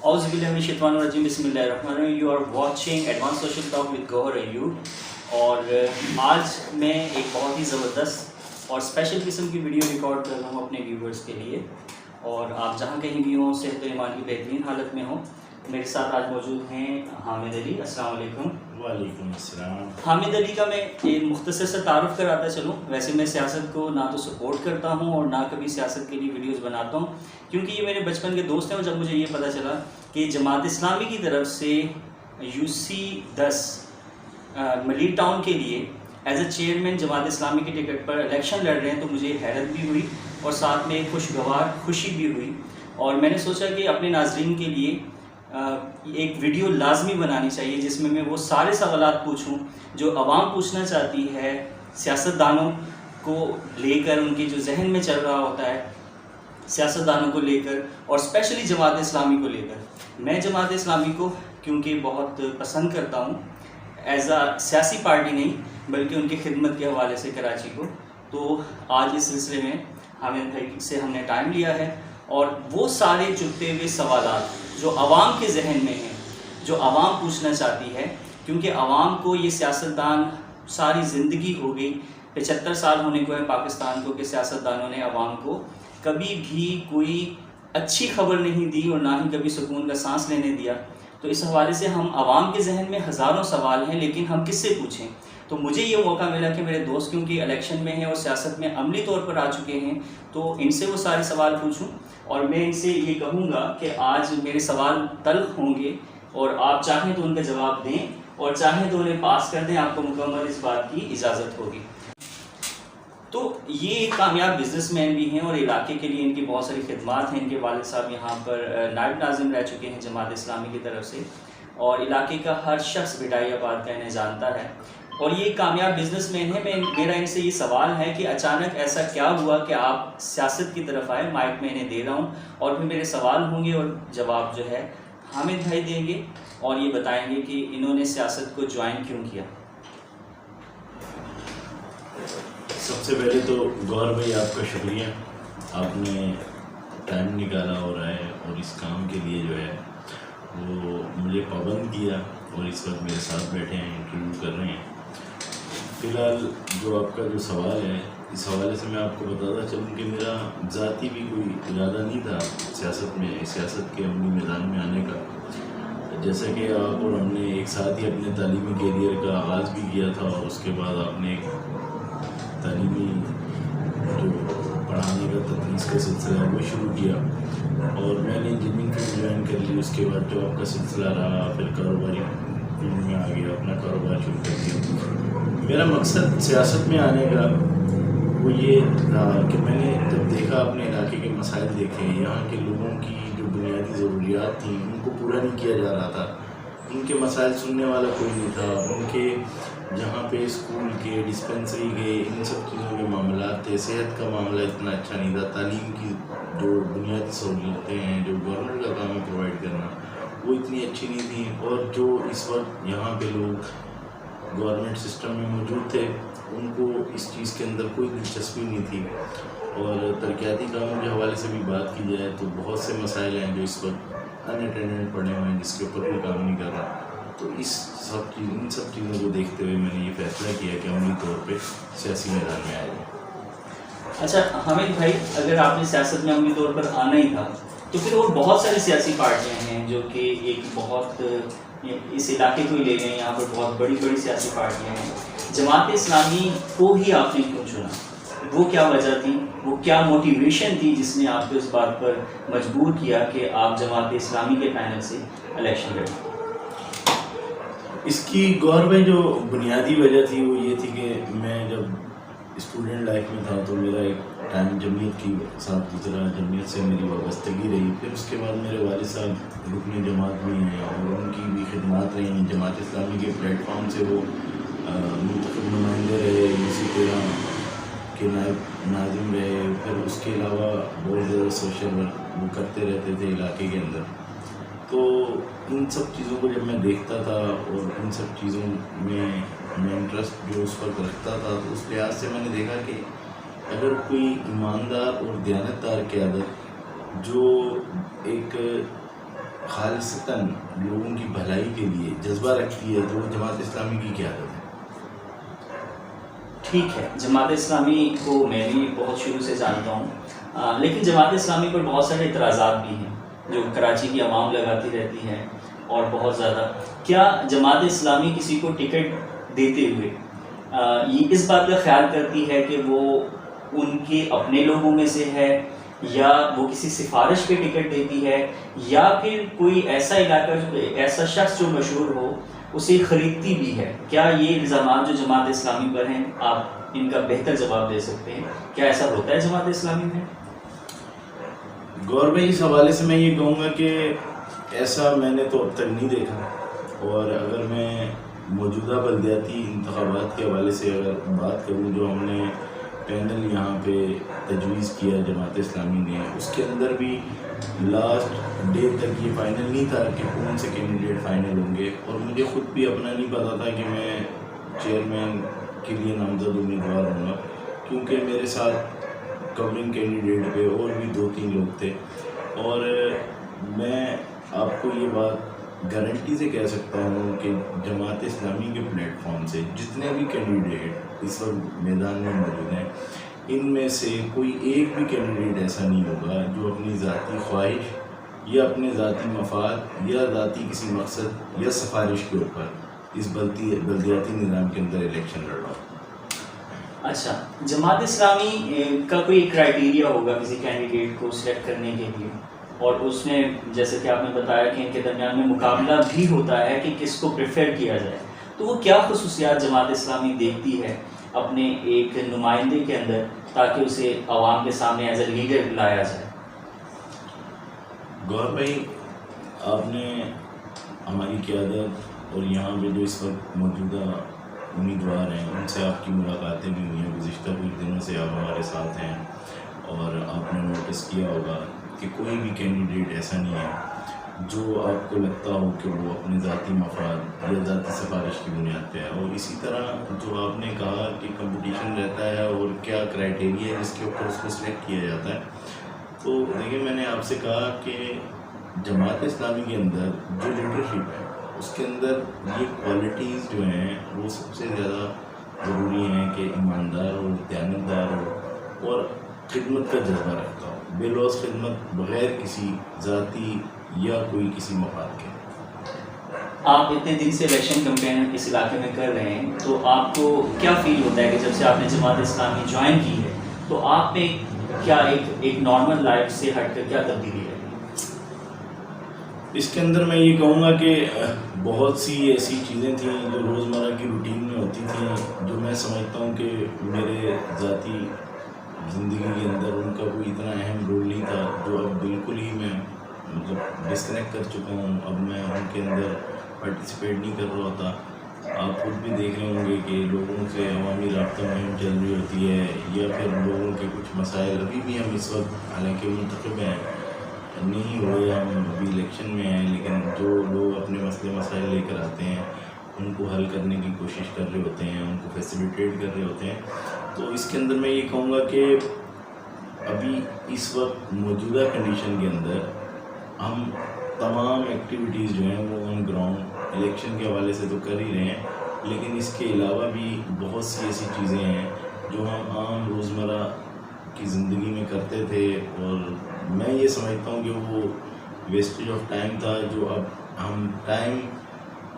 اعوذ باللہ من الشیطان الرجیم، بسم اللہ الرحمن الرحیم. You are watching advance social talk with Gohar Ayub. اور آج میں ایک بہت ہی زبردست اور اسپیشل قسم کی ویڈیو ریکارڈ کر رہا ہوں اپنے ویورز کے لیے. اور آپ جہاں کہیں بھی ہوں، صحت و ایمان کی بہترین حالت میں ہوں. میرے ساتھ آج موجود ہیں حامد علی. السلام علیکم. وعلیکم السلام. حامد علی کا میں ایک مختصر سا تعارف کراتا چلوں. ویسے میں سیاست کو نہ تو سپورٹ کرتا ہوں اور نہ کبھی سیاست کے لیے ویڈیوز بناتا ہوں، کیونکہ یہ میرے بچپن کے دوست ہیں. اور جب مجھے یہ پتہ چلا کہ جماعت اسلامی کی طرف سے UC10 ملیٹ ٹاؤن کے لیے as a chairman Jamaat Islami کے ٹکٹ پر الیکشن لڑ رہے ہیں، تو مجھے حیرت بھی ہوئی اور ساتھ میں خوشگوار خوشی بھی ہوئی. اور میں نے سوچا کہ اپنے ناظرین کے لیے ایک ویڈیو لازمی بنانی چاہیے جس میں وہ سارے سوالات پوچھوں جو عوام پوچھنا چاہتی ہے سیاستدانوں کو لے کر، ان کے جو ذہن میں چل رہا ہوتا ہے سیاستدانوں کو لے کر، اور اسپیشلی جماعت اسلامی کو لے کر. میں جماعت اسلامی کو کیونکہ بہت پسند کرتا ہوں، ایز اے سیاسی پارٹی نہیں بلکہ ان کی خدمت کے حوالے سے کراچی کو. تو آج اس سلسلے میں حامد بھائی سے ہم نے ٹائم لیا ہے اور وہ سارے چپتے ہوئے سوالات جو عوام کے ذہن میں ہیں، جو عوام پوچھنا چاہتی ہے، کیونکہ عوام کو یہ سیاستدان ساری زندگی ہو گئی، 75 سال ہونے کو ہے پاکستان کو، کہ سیاستدانوں نے عوام کو کبھی بھی کوئی اچھی خبر نہیں دی اور نہ ہی کبھی سکون کا سانس لینے دیا. تو اس حوالے سے ہم عوام کے ذہن میں ہزاروں سوال ہیں، لیکن ہم کس سے پوچھیں؟ تو مجھے یہ موقع ملا کہ میرے دوست کیونکہ الیکشن میں ہیں اور سیاست میں عملی طور پر آ چکے ہیں، تو ان سے وہ سارے سوال پوچھوں. اور میں ان سے یہ کہوں گا کہ آج میرے سوال تلخ ہوں گے اور آپ چاہیں تو ان کا جواب دیں اور چاہیں تو انہیں پاس کر دیں، آپ کو مکمل اس بات کی اجازت ہوگی. تو یہ ایک کامیاب بزنس مین بھی ہیں اور علاقے کے لیے ان کی بہت ساری خدمات ہیں. ان کے والد صاحب یہاں پر نائب ناظم رہ چکے ہیں جماعت اسلامی کی طرف سے، اور علاقے کا ہر شخص بٹائی آباد کا انہیں جانتا ہے. اور یہ ایک کامیاب بزنس مین ہے. میرا ان سے یہ سوال ہے کہ اچانک ایسا کیا ہوا کہ آپ سیاست کی طرف آئے؟ مائک میں انہیں دے رہا ہوں اور پھر میرے سوال ہوں گے اور جواب جو ہے حامد بھائی دیں گے اور یہ بتائیں گے کہ انہوں نے سیاست کو جوائن کیوں کیا. سب سے پہلے تو گوہر بھائی آپ کا شکریہ، آپ نے ٹائم نکالا اور آئے اور اس کام کے لیے جو ہے وہ مجھے پابند کیا اور اس وقت میرے ساتھ بیٹھے ہیں، انٹرویو کر رہے ہیں. فی الحال جو آپ کا جو سوال ہے، اس حوالے سے میں آپ کو بتاتا چلوں کہ میرا ذاتی بھی کوئی ارادہ نہیں تھا سیاست کے عملی میدان میں آنے کا. جیسا کہ آپ اور ہم نے ایک ساتھ ہی اپنے تعلیمی کیریئر کا آغاز بھی کیا تھا، اور اس کے بعد آپ نے ایک تعلیمی جو پڑھانے کا تدریس کا سلسلہ ہے وہ شروع کیا، اور میں نے انجینئرنگ فیلڈ جوائن کر لی. اس کے بعد جو آپ کا سلسلہ رہا، پھر کاروباری فیلڈ میں آ گیا، اپنا کاروبار شروع کر دیا. میرا مقصد سیاست میں آنے کا وہ یہ تھا کہ میں نے جب دیکھا، اپنے علاقے کے مسائل دیکھے، یہاں کے لوگوں کی جو بنیادی ضروریات تھیں ان کو پورا نہیں کیا جا رہا تھا، ان کے مسائل سننے والا کوئی نہیں تھا. ان کے جہاں پہ اسکول کے، ڈسپنسری کے، ان سب چیزوں کے معاملات تھے، صحت کا معاملہ اتنا اچھا نہیں تھا، تعلیم کی جو بنیادی سہولتیں ہیں جو گورنمنٹ کا کام ہے پرووائڈ کرنا، وہ اتنی اچھی نہیں تھیں. اور جو اس وقت یہاں پہ لوگ گورنمنٹ سسٹم میں موجود تھے ان کو اس چیز کے اندر کوئی دلچسپی نہیں تھی. اور ترقیاتی کاموں کے حوالے سے بھی بات کی جائے تو بہت سے مسائل ہیں جو اس وقت ان اٹینڈنٹ پڑے ہوئے ہیں، جس کے اوپر کوئی کام نہیں کر رہا. تو ان سب چیزوں کو دیکھتے ہوئے میں نے یہ فیصلہ کیا کہ عملی طور پہ سیاسی میدان میں آئے جائیں. اچھا حامد بھائی، اگر آپ نے سیاست میں عملی طور پر آنا ہی تھا تو پھر اور بہت ساری سیاسی پارٹیاں ہیں جو کہ ایک بہت اس علاقے کو ہی لے گئے، یہاں پر بہت بڑی بڑی سیاسی پارٹیاں ہیں. جماعت اسلامی کو ہی آپ نے کیوں چنا؟ وہ کیا وجہ تھی، وہ کیا موٹیویشن تھی جس نے آپ کو اس بات پر مجبور کیا کہ آپ جماعت اسلامی کے پینل سے الیکشن لڑیں؟ اس کی گور میں جو بنیادی وجہ تھی وہ یہ تھی کہ میں جب اسٹوڈنٹ لائف میں تھا تو میرا ایک ٹائم جمعیت کی ساتھ گزرا، جمعیت سے میری وابستگی رہی. پھر اس کے بعد میرے والد صاحب رکن جماعت بھی ہیں اور ان کی بھی خدمات رہیں. جماعت اسلامی کے پلیٹ فارم سے وہ منتخب نمائندے رہے، UC13 کے نائب ناظم رہے. پھر اس کے علاوہ بہت زیادہ سوشل ورک وہ کرتے رہتے تھے علاقے کے اندر. تو ان سب چیزوں کو جب میں دیکھتا تھا اور ان سب چیزوں میں انٹرسٹ جو اس وقت رکھتا تھا، تو اس لحاظ سے میں نے دیکھا کہ اگر کوئی ایماندار اور دیانتدار قیادت جو ایک خالصتاً لوگوں کی بھلائی کے لیے جذبہ رکھتی ہے تو وہ جماعت اسلامی کی قیادت ہے۔ ٹھیک ہے، جماعت اسلامی کو میں بھی بہت شروع سے جانتا ہوں، لیکن جماعت اسلامی پر بہت سارے اعتراضات بھی ہیں جو کراچی کی عوام لگاتی رہتی ہے، اور بہت زیادہ۔ کیا جماعت اسلامی کسی کو ٹکٹ دیتے ہوئے یہ اس بات کا خیال کرتی ہے کہ وہ ان کے اپنے لوگوں میں سے ہے، یا وہ کسی سفارش پہ ٹکٹ دیتی ہے، یا پھر کوئی ایسا علاقہ، ایسا شخص جو مشہور ہو اسے خریدتی بھی ہے؟ کیا یہ الزامات جو جماعت اسلامی پر ہیں، آپ ان کا بہتر جواب دے سکتے ہیں؟ کیا ایسا ہوتا ہے جماعت اسلامی میں؟ گور بھائی، اس حوالے سے میں یہ کہوں گا کہ ایسا میں نے تو اب تک نہیں دیکھا، اور اگر میں موجودہ بلدیاتی انتخابات کے حوالے سے اگر بات کروں، جو ہم نے پینل یہاں پہ تجویز کیا جماعت اسلامی نے، اس کے اندر بھی لاسٹ ڈے تک یہ فائنل نہیں تھا کہ کون سے کینڈیڈیٹ فائنل ہوں گے، اور مجھے خود بھی اپنا نہیں پتا تھا کہ میں چیئرمین کے لیے نامزد امیدوار ہوں گا، کیونکہ میرے ساتھ کورنگ کینڈیڈیٹ پہ اور بھی 2-3 لوگ تھے، اور میں آپ کو یہ بات گارنٹی سے کہہ سکتا ہوں کہ جماعت اسلامی کے پلیٹ فارم سے جتنے بھی کینڈیڈیٹ اس وقت میدان میں موجود ہیں، ان میں سے کوئی ایک بھی کینڈیڈیٹ ایسا نہیں ہوگا جو اپنی ذاتی خواہش یا اپنے ذاتی مفاد یا ذاتی کسی مقصد یا سفارش کے اوپر اس بلدیاتی نظام کے اندر الیکشن لڑ رہا ہوں۔ اچھا، جماعت اسلامی کا کوئی کرائیٹیریا ہوگا کسی کینڈیڈیٹ کو سلیکٹ کرنے کے لیے، اور اس میں جیسے کہ آپ نے بتایا کہ ان کے درمیان میں مقابلہ بھی ہوتا ہے کہ کس کو پریفر کیا جائے، تو وہ کیا خصوصیات جماعت اسلامی دیکھتی ہے اپنے ایک نمائندے کے اندر تاکہ اسے عوام کے سامنے ایز اے لیڈر لایا جائے؟ گور بھائی، آپ نے ہماری قیادت اور یہاں پہ جو اس وقت موجودہ امیدوار ہیں ان سے آپ کی ملاقاتیں بھی ہوئی ہیں، گزشتہ کچھ دنوں سے آپ ہمارے ساتھ ہیں، اور آپ نے نوٹس کیا ہوگا کہ کوئی بھی کینڈیڈیٹ ایسا نہیں ہے جو آپ کو لگتا ہو کہ وہ اپنے ذاتی مفاد یا ذاتی سفارش کی بنیاد پہ ہے۔ اور اسی طرح جو آپ نے کہا کہ کمپٹیشن رہتا ہے اور کیا کرائیٹیریا ہے جس کے اوپر اس کو سلیکٹ کیا جاتا ہے، تو دیکھیں میں نے آپ سے کہا کہ جماعت اسلامی کے اندر جو لیڈرشپ ہے اس کے اندر یہ کوالٹیز جو ہیں وہ سب سے زیادہ ضروری ہیں کہ ایماندار ہو، دیانتدار ہو، اور خدمت کا جذبہ رکھتا ہو، بے لوث خدمت بغیر کسی ذاتی یا کوئی کسی مفاد کے۔ آپ اتنے دن سے الیکشن کمپین اس علاقے میں کر رہے ہیں، تو آپ کو کیا فیل ہوتا ہے کہ جب سے آپ نے جماعت اسلامی جوائن کی ہے تو آپ میں کیا ایک نارمل لائف سے ہٹ کر کیا تبدیلی ہے؟ اس کے اندر میں یہ کہوں گا کہ بہت سی ایسی چیزیں تھیں جو روزمرہ کی روٹین میں ہوتی تھیں، جو میں سمجھتا ہوں کہ میرے ذاتی زندگی کے اندر ان کا کوئی اتنا اہم رول نہیں تھا، جو اب بالکل ہی میں ڈسکنیکٹ کر چکا ہوں۔ اب میں ان کے اندر پارٹیسپیٹ نہیں کر رہا ہوتا۔ آپ خود بھی دیکھ رہے ہوں گے کہ لوگوں سے عوامی رابطہ مہم چل رہی ہوتی ہے، یا پھر لوگوں کے کچھ مسائل، ابھی بھی ہم اس وقت حالانکہ منتخب ہیں نہیں ہوئے، ہم ابھی الیکشن میں ہیں، لیکن جو لوگ اپنے مسئلے مسائل لے کر آتے ہیں ان کو حل کرنے کی کوشش کر رہے ہوتے ہیں، ان کو فیسیلیٹیٹ کر رہے ہوتے ہیں۔ تو اس کے اندر میں یہ کہوں گا کہ ابھی اس وقت موجودہ کنڈیشن کے اندر ہم تمام ایکٹیویٹیز جو ہیں وہ آن گراؤنڈ الیکشن کے حوالے سے تو کر ہی رہے ہیں، لیکن اس کے علاوہ بھی بہت سی ایسی چیزیں ہیں جو ہم عام روزمرہ کی زندگی میں کرتے تھے، اور میں یہ سمجھتا ہوں کہ وہ ویسٹیج آف ٹائم تھا، جو اب ہم ٹائم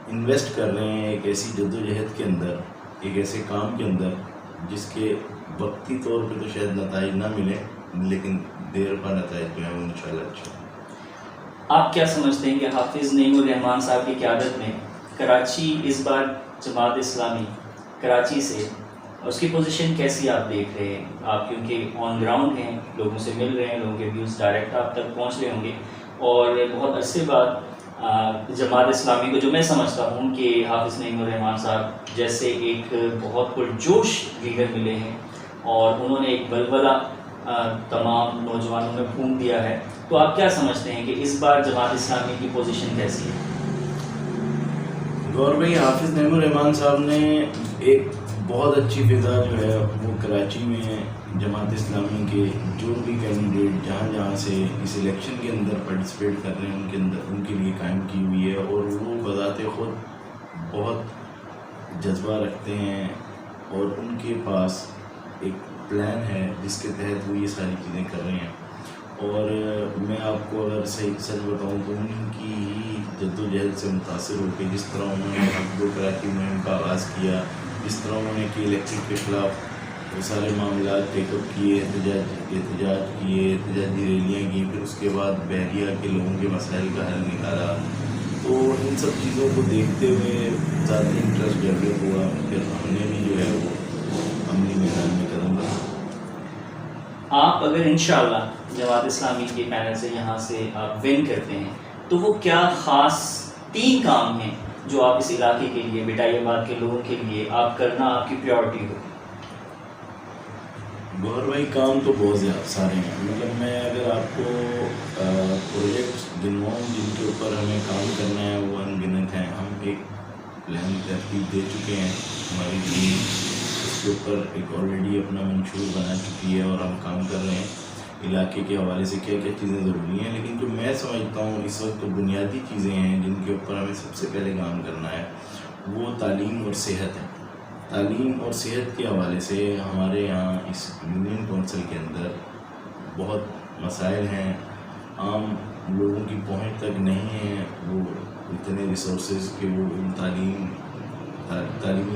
انویسٹ کر رہے ہیں ایک ایسی جدوجہد کے اندر، ایک ایسے کام کے اندر جس کے وقتی طور پہ تو شاید نتائج نہ ملیں، لیکن دیر پا نتائج جو ہیں وہ انشاءاللہ اچھا۔ آپ کیا سمجھتے ہیں کہ حافظ نعیم الرحمان صاحب کی قیادت میں کراچی اس بار جماعت اسلامی کراچی سے اس کی پوزیشن کیسی آپ دیکھ رہے ہیں؟ آپ کیونکہ آن گراؤنڈ ہیں، لوگوں سے مل رہے ہیں، لوگوں کے ویوز ڈائریکٹ آپ تک پہنچ رہے ہوں گے، اور بہت عرصے بعد جماعت اسلامی کو جو میں سمجھتا ہوں کہ حافظ نعیم الرحمان صاحب جیسے ایک بہت پرجوش لیڈر ملے ہیں، اور انہوں نے ایک بلبلہ تمام نوجوانوں میں پھونک دیا ہے، تو آپ کیا سمجھتے ہیں کہ اس بار جماعت اسلامی کی پوزیشن کیسی ہے؟ گور بھائی، حافظ نعیم الرحمان صاحب نے ایک بہت اچھی فضا جو ہے وہ کراچی میں جماعت اسلامی کے جو بھی کینڈیڈیٹ جہاں جہاں سے اس الیکشن کے اندر پارٹیسپیٹ کر رہے ہیں ان کے لیے قائم کی ہوئی ہے، اور وہ بذات خود بہت جذبہ رکھتے ہیں اور ان کے پاس ایک پلان ہے جس کے تحت وہ یہ ساری چیزیں کر رہے ہیں. اور میں آپ کو اگر صحیح سچ بتاؤں تو ان کی ہی جد و جہد سے متاثر ہو کے جس طرح انہوں نے حق کراچی مہم کا آغاز کیا، جس طرح انہوں نے کہ الیکٹرک کے خلاف وہ سارے معاملات ٹیک اپ کیے، احتجاج کیے، احتجاجی ریلیاں کی، پھر اس کے بعد بحریہ کے لوگوں کے مسائل کا حل نکالا، تو ان سب چیزوں کو دیکھتے ہوئے ذاتی انٹرسٹ ڈیولپ ہوا. پھر ہم نے بھی جو ہے وہ عملی میدان میں قدم رکھا. آپ اگر انشاءاللہ جماعت اسلامی کے پینل سے یہاں سے آپ ون کرتے ہیں تو وہ کیا خاص 3 کام ہیں جو آپ اس علاقے کے لیے، بٹائی آباد کے لوگوں کے لیے آپ کرنا آپ کی پریورٹی ہو؟ گوہر بھائی کام تو بہت زیادہ سارے ہیں، مطلب میں اگر آپ کو پروجیکٹس گنواؤں جن کے اوپر ہمیں کام کرنا ہے وہ ان گنت ہیں. ہم ایک پلان ترتیب دے چکے ہیں، ہماری ٹیم اس کے اوپر ایک آلریڈی اپنا منشور بنا چکی ہے اور ہم کام کر رہے ہیں علاقے کے حوالے سے کیا کیا چیزیں ضروری ہیں. لیکن جو میں سمجھتا ہوں اس وقت بنیادی چیزیں ہیں جن کے اوپر ہمیں سب سے پہلے کام کرنا ہے وہ تعلیم اور صحت ہے. تعلیم اور صحت کے حوالے سے ہمارے یہاں اس یونین کونسل کے اندر بہت مسائل ہیں، عام لوگوں کی پہنچ تک نہیں ہیں وہ اتنے ریسورسز کہ وہ ان تعلیمی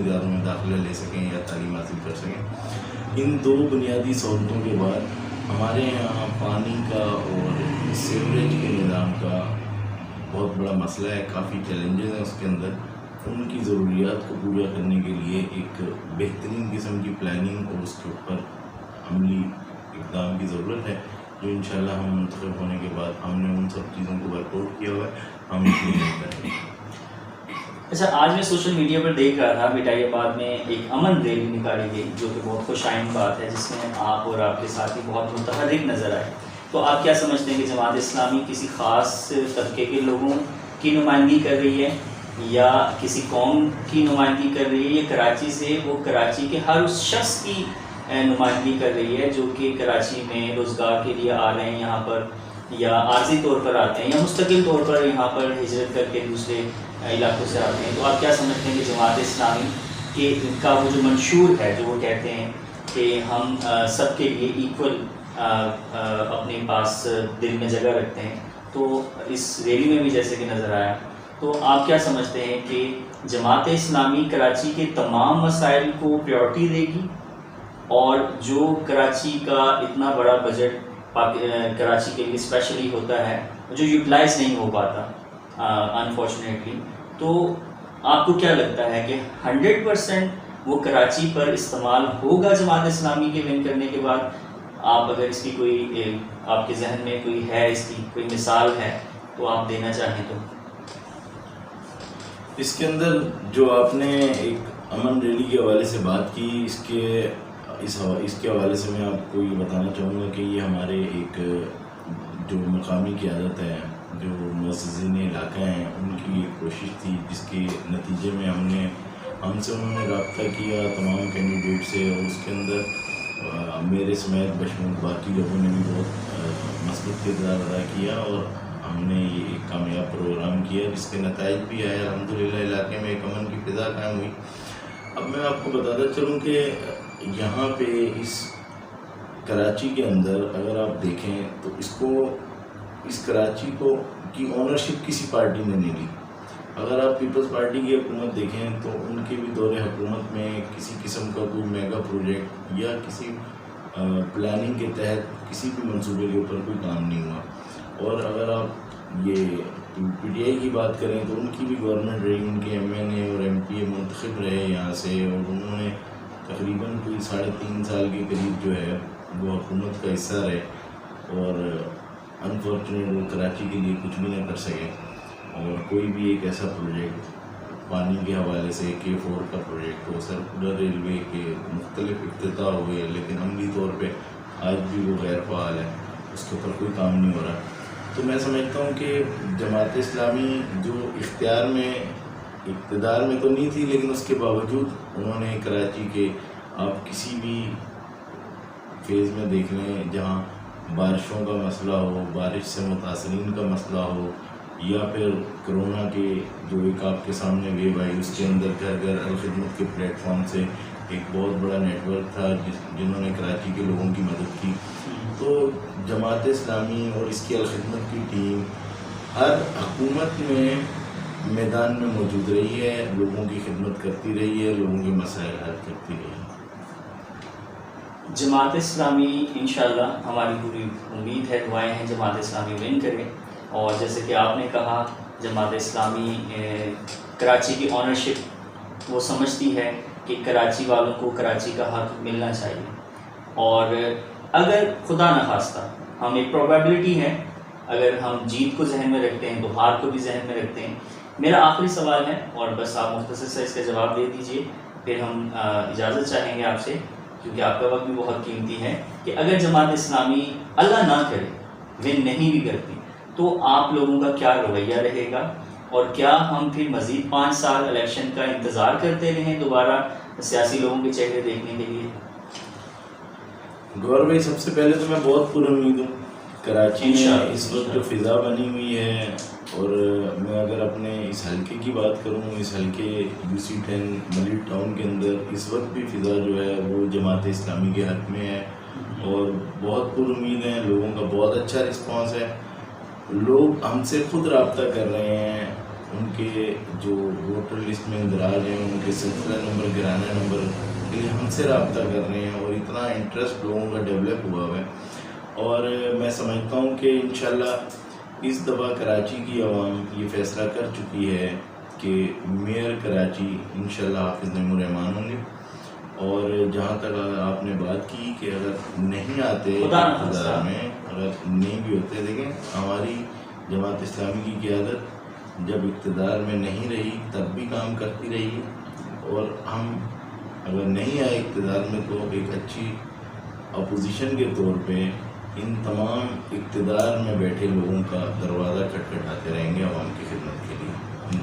اداروں میں داخلہ لے سکیں یا تعلیم حاصل کر سکیں. ان 2 بنیادی سہولتوں کے بعد ہمارے یہاں پانی کا اور سیوریج کے نظام کا بہت بڑا مسئلہ ہے، کافی چیلنجز ہیں اس کے اندر. ان کی ضروریات کو پورا کرنے کے لیے ایک بہترین قسم کی پلاننگ اور اس کے اوپر عملی اقدام کی ضرورت ہے، جو انشاءاللہ ہم منتخب ہونے کے بعد ہم نے ان سب چیزوں کو ورک آؤٹ کیا ہوا ہے، ہم اس لیے نہیں کر رہے ہیں. اچھا، آج میں سوشل میڈیا پر دیکھ رہا تھا بٹائی آباد میں ایک امن ریلی نکالی گئی جو کہ بہت خوش آئند بات ہے، جس میں آپ اور آپ کے ساتھی بہت متحرک نظر آئے. تو آپ کیا سمجھتے ہیں کہ جماعت اسلامی کسی خاص طبقے کے لوگوں کی نمائندگی کر رہی ہے یا کسی قوم کی نمائندگی کر رہی ہے، یا کراچی سے وہ کراچی کے ہر اس شخص کی نمائندگی کر رہی ہے جو کہ کراچی میں روزگار کے لیے آ رہے ہیں یہاں پر، یا عارضی طور پر آتے ہیں یا مستقل طور پر یہاں پر ہجرت کر کے دوسرے علاقوں سے آتے ہیں؟ تو آپ کیا سمجھتے ہیں کہ جماعت اسلامی کے کا وہ جو منشور ہے، جو وہ کہتے ہیں کہ ہم سب کے لیے ایکول اپنے پاس دل میں جگہ رکھتے ہیں، تو اس ریلی میں بھی جیسے کہ نظر آیا، تو آپ کیا سمجھتے ہیں کہ جماعت اسلامی کراچی کے تمام مسائل کو پریورٹی دے گی، اور جو کراچی کا اتنا بڑا بجٹ کراچی کے لیے اسپیشلی ہوتا ہے جو یوٹیلائز نہیں ہو پاتا انفارچونیٹلی، تو آپ کو کیا لگتا ہے کہ 100% وہ کراچی پر استعمال ہوگا جماعت اسلامی کے ون کرنے کے بعد؟ آپ اگر اس کی کوئی آپ کے ذہن میں کوئی ہے، اس کی کوئی مثال ہے تو آپ دینا چاہیں تو. اس کے اندر جو آپ نے ایک امن ریلی کے حوالے سے بات کی، اس کے حوالے سے میں آپ کو یہ بتانا چاہوں گا کہ یہ ہمارے ایک جو مقامی قیادت ہے، جو معززین علاقہ ہیں، ان کی ایک کوشش تھی جس کے نتیجے میں ہم سے انہوں نے رابطہ کیا تمام کینڈیڈیٹ سے، اور اس کے اندر میرے سمیت بشمول باقی لوگوں نے بھی بہت مثبت کردار ادا کیا، اور ہم نے یہ ایک کامیاب پروگرام کیا جس کے نتائج بھی آئے الحمدللہ. علاقے میں ایک امن کی فضا قائم ہوئی. اب میں آپ کو بتاتا چلوں کہ یہاں پہ اس کراچی کے اندر اگر آپ دیکھیں تو اس کراچی کی اونرشپ کسی پارٹی نے نہیں لی. اگر آپ پیپلز پارٹی کی حکومت دیکھیں تو ان کے بھی دور حکومت میں کسی قسم کا کوئی میگا پروجیکٹ یا کسی پلاننگ کے تحت کسی بھی منصوبے کے اوپر کوئی کام نہیں ہوا. اور اگر آپ یہ پی ٹی آئی کی بات کریں تو ان کی بھی گورنمنٹ رہی، ان کے ایم این اے اور ایم پی اے منتخب رہے یہاں سے، اور انہوں نے تقریباً کوئی 3.5 سال کے قریب جو ہے وہ حکومت کا حصہ رہے، اور انفارچونیٹ وہ کراچی کے لیے کچھ بھی نہ کر سکے. اور کوئی بھی ایک ایسا پروجیکٹ پانی کے حوالے سے K4 کا پروجیکٹ ہو، سرکولر ریلوے کے مختلف افتتاح ہوئے، لیکن عملی طور پہ آج بھی وہ غیر فعال ہے، اس کے اوپر کوئی کام نہیں ہو رہا. تو میں سمجھتا ہوں کہ جماعت اسلامی جو اقتدار میں تو نہیں تھی، لیکن اس کے باوجود انہوں نے کراچی کے آپ کسی بھی فیز میں دیکھ لیں جہاں بارشوں کا مسئلہ ہو، بارش سے متاثرین کا مسئلہ ہو، یا پھر کرونا کے جو ایک آپ کے سامنے ویو آئی، اس کے اندر گھر گھر الخدمت کے پلیٹ فارم سے ایک بہت بڑا نیٹ ورک تھا جنہوں نے کراچی کے لوگوں کی مدد کی. تو جماعت اسلامی اور اس کی الخدمت کی ٹیم ہر حکومت میں میدان میں موجود رہی ہے، لوگوں کی خدمت کرتی رہی ہے، لوگوں کے مسائل حل کرتی رہی ہے. جماعت اسلامی انشاءاللہ ہماری پوری امید ہے، دعائیں ہیں جماعت اسلامی ون کرے. اور جیسے کہ آپ نے کہا جماعت اسلامی کراچی کی آنرشپ وہ سمجھتی ہے کہ کراچی والوں کو کراچی کا حق ملنا چاہیے. اور اگر خدا نخواستہ ہم ایک پروبیبلٹی ہے، اگر ہم جیت کو ذہن میں رکھتے ہیں تو ہار کو بھی ذہن میں رکھتے ہیں. میرا آخری سوال ہے اور بس آپ مختصر سے اس کا جواب دے دیجئے، پھر ہم اجازت چاہیں گے آپ سے کیونکہ آپ کا وقت بھی بہت قیمتی ہے، کہ اگر جماعت اسلامی اللہ نہ کرے ون نہیں بھی کرتی تو آپ لوگوں کا کیا رویہ رہے گا، اور کیا ہم پھر مزید 5 سال الیکشن کا انتظار کرتے رہیں دوبارہ سیاسی لوگوں کے چہرے دیکھنے کے لیے؟ گور بھائی، سب سے پہلے تو میں بہت پر امید ہوں. کراچی میں اس وقت جو انشاءاللہ فضا بنی ہوئی ہے، اور میں اگر اپنے اس حلقے کی بات کروں، اس حلقے UC10 ملیر ٹاؤن کے اندر اس وقت بھی فضا جو ہے وہ جماعت اسلامی کے حق میں ہے، اور بہت پر امید ہیں. لوگوں کا بہت اچھا رسپانس ہے. لوگ ہم سے خود رابطہ کر رہے ہیں، ان کے جو ووٹر لسٹ میں اندراج ہیں ان کے سلسلہ نمبر، گرانہ نمبر کے لیے ہم سے رابطہ کر رہے ہیں، اور اتنا انٹرسٹ لوگوں کا ڈیولپ ہوا ہوا ہے. اور میں سمجھتا ہوں کہ انشاءاللہ اس دفعہ کراچی کی عوام یہ فیصلہ کر چکی ہے کہ میئر کراچی انشاءاللہ حافظ نعیم الرحمان ہوں گے. اور جہاں تک آپ نے بات کی کہ اگر نہیں آتے اقتدار میں، اگر نہیں بھی ہوتے، دیکھیں ہماری جماعت اسلامی کی قیادت جب اقتدار میں نہیں رہی تب بھی کام کرتی رہی، اور ہم اگر نہیں آئے اقتدار میں تو ایک اچھی اپوزیشن کے طور پہ ان تمام اقتدار میں بیٹھے لوگوں کا دروازہ کھٹکھٹاتے رہیں گے عوام کی خدمت کے لیے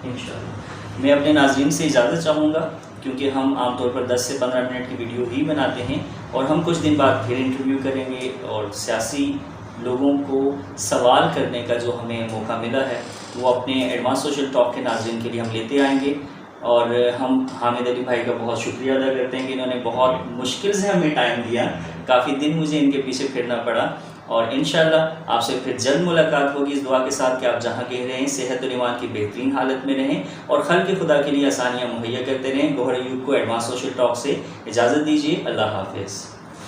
انشاءاللہ. میں اپنے ناظرین سے اجازت چاہوں گا کیونکہ ہم عام طور پر 10 سے 15 منٹ کی ویڈیو ہی بناتے ہیں، اور ہم کچھ دن بعد پھر انٹرویو کریں گے، اور سیاسی لوگوں کو سوال کرنے کا جو ہمیں موقع ملا ہے وہ اپنے ایڈوانس سوشل ٹاک کے ناظرین کے لیے ہم لیتے آئیں گے. اور ہم حامد علی بھائی کا بہت شکریہ ادا کرتے ہیں کہ انہوں نے بہت مشکل سے ہمیں ٹائم دیا، کافی دن مجھے ان کے پیچھے پھرنا پڑا. اور انشاءاللہ آپ سے پھر جلد ملاقات ہوگی اس دعا کے ساتھ کہ آپ جہاں کہہ رہے ہیں صحت و ایمان کی بہترین حالت میں رہیں اور خلق خدا کے لیے آسانیاں مہیا کرتے رہیں. گوہر ایوب کو ایڈوانس سوشل ٹاک سے اجازت دیجیے. اللہ حافظ.